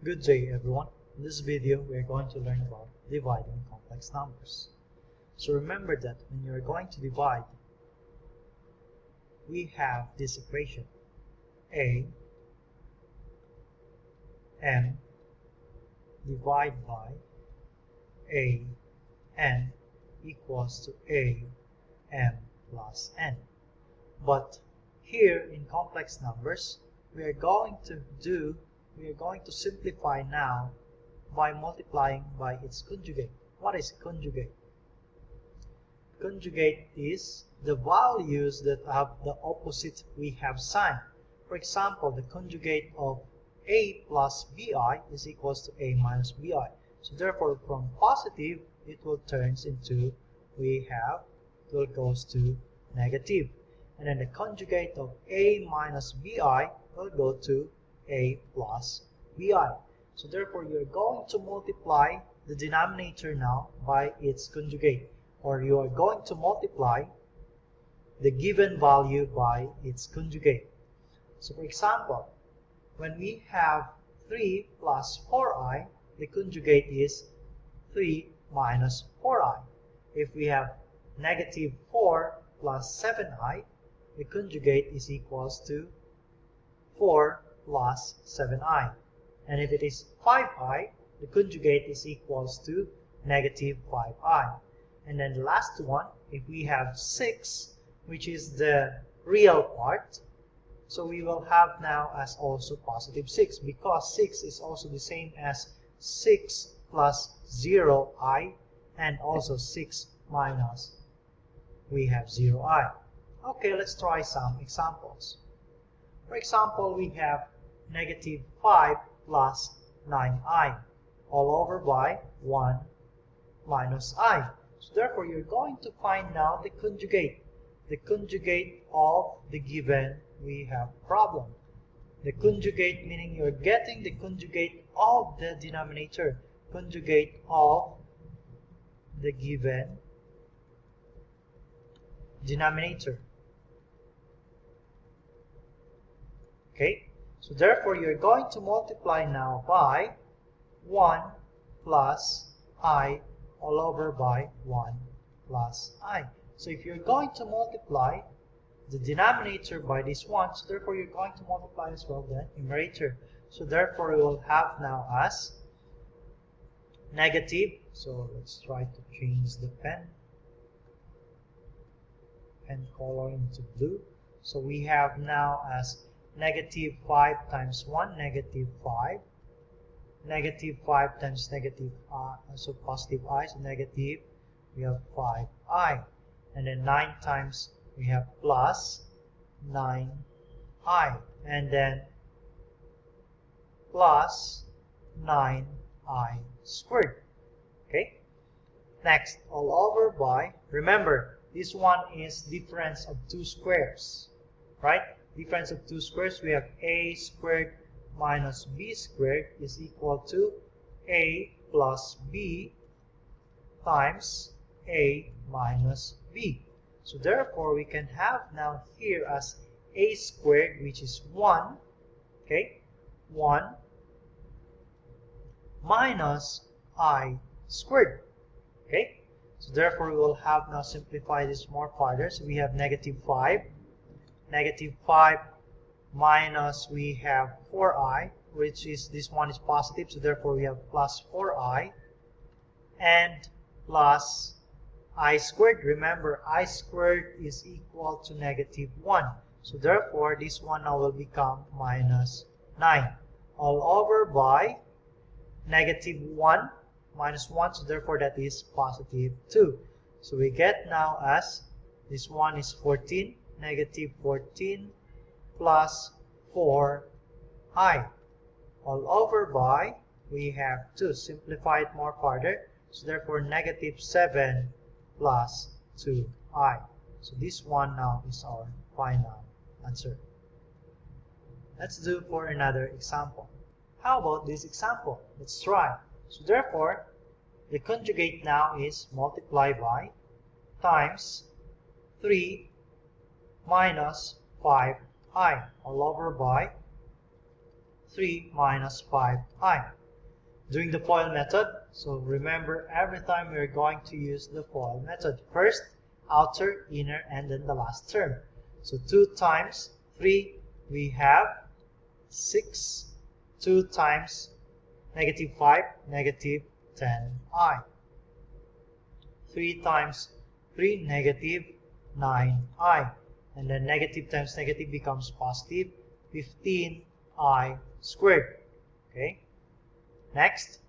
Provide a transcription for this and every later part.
Good day everyone. In this video we are going to learn about dividing complex numbers. So remember that when you are going to divide, we have this equation a m divided by a n equals to a m plus n. But here in complex numbers we are going to simplify now by multiplying by its conjugate. What is conjugate? Conjugate is the values that have the opposite we have sign. For example, the conjugate of a plus bi is equals to a minus bi. So therefore, from positive, it will turns into it will goes to negative. And then the conjugate of a minus bi will go to a plus bi. So therefore, you're going to multiply the denominator now by its conjugate, or you are going to multiply the given value by its conjugate. So for example, when we have 3 plus 4i, the conjugate is 3 minus 4i. If we have negative 4 plus 7i, the conjugate is equals to 4 plus 7i. And if it is 5i, the conjugate is equals to negative 5i. And then the last one, if we have 6, which is the real part, so we will have now as also positive 6, because 6 is also the same as 6 plus 0i, and also 6 minus we have 0i. Okay, let's try some examples. For example, we have negative 5 plus 9i all over by 1 minus i. So therefore, you're going to find now the conjugate of the given we have problem. The conjugate meaning you're getting the conjugate of the denominator, conjugate of the given denominator. Okay, so therefore you're going to multiply now by 1 plus I all over by 1 plus I. So if you're going to multiply the denominator by this 1, so therefore you're going to multiply as well the numerator. So therefore we will have now as negative, so let's try to change the pen color into blue. So we have now as negative 5 times 1, negative 5. Negative 5 times negative so positive I, so negative, we have 5i. And then 9 times we have plus 9i. And then plus 9i squared. Okay? Next, all over by, remember, this one is difference of two squares, right? Difference of two squares, we have a squared minus b squared is equal to a plus b times a minus b. So therefore, we can have now here as a squared, which is 1, okay, 1 minus I squared, okay. So therefore, we will have now simplify this more further. So we have negative 5 minus we have 4i, which is this one is positive, so therefore we have plus 4i, and plus I squared. Remember, I squared is equal to negative 1, so therefore this one now will become minus 9 all over by negative 1 minus 1, so therefore that is positive 2. So we get now as this one is 14, negative 14 plus 4i all over by we have 2. Simplify it more further, so therefore negative 7 plus 2i. So this one now is our final answer. Let's do for another example. How about this example? Let's try. So therefore, the conjugate now is multiply by times 3 minus 5i all over by 3 minus 5i. Doing the FOIL method, so remember every time we're going to use the FOIL method. First, outer, inner, and then the last term. So 2 times 3, we have 6. 2 times negative 5, negative 10i. 3 times 3, negative 9i. And then negative times negative becomes positive 15i squared. Okay. Next,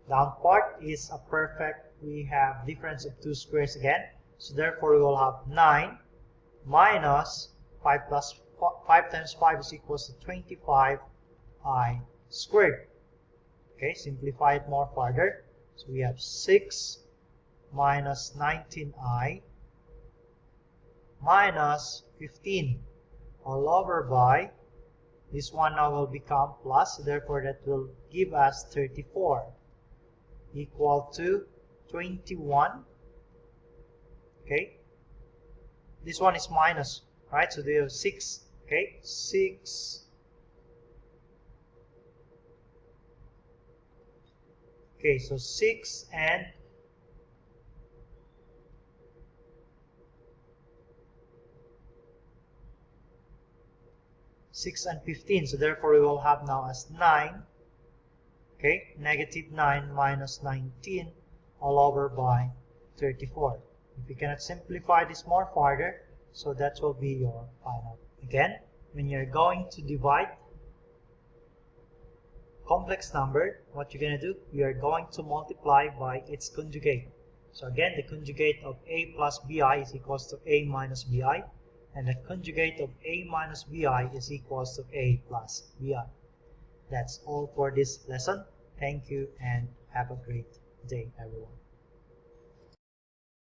down part is a perfect, we have difference of 2 squares again. So therefore we will have 9 minus 5 plus 5 times 5 is equals to 25i squared. Okay, simplify it more further. So we have 6 minus 19i minus 15 all over by, this one now will become plus, therefore that will give us 34 equal to 21. Okay, this one is minus, right? So they have 6. Okay, 6. Okay, so 6 and 6 and 15. So therefore we will have now as 9. Okay, negative 9 minus 19 all over by 34. If you cannot simplify this more further, so that will be your final. Again, when you're going to divide complex number, what you're going to do, you are going to multiply by its conjugate. So again, the conjugate of a plus bi is equals to a minus bi, and the conjugate of a minus bi is equals to a plus bi. That's all for this lesson. Thank you and have a great day, everyone.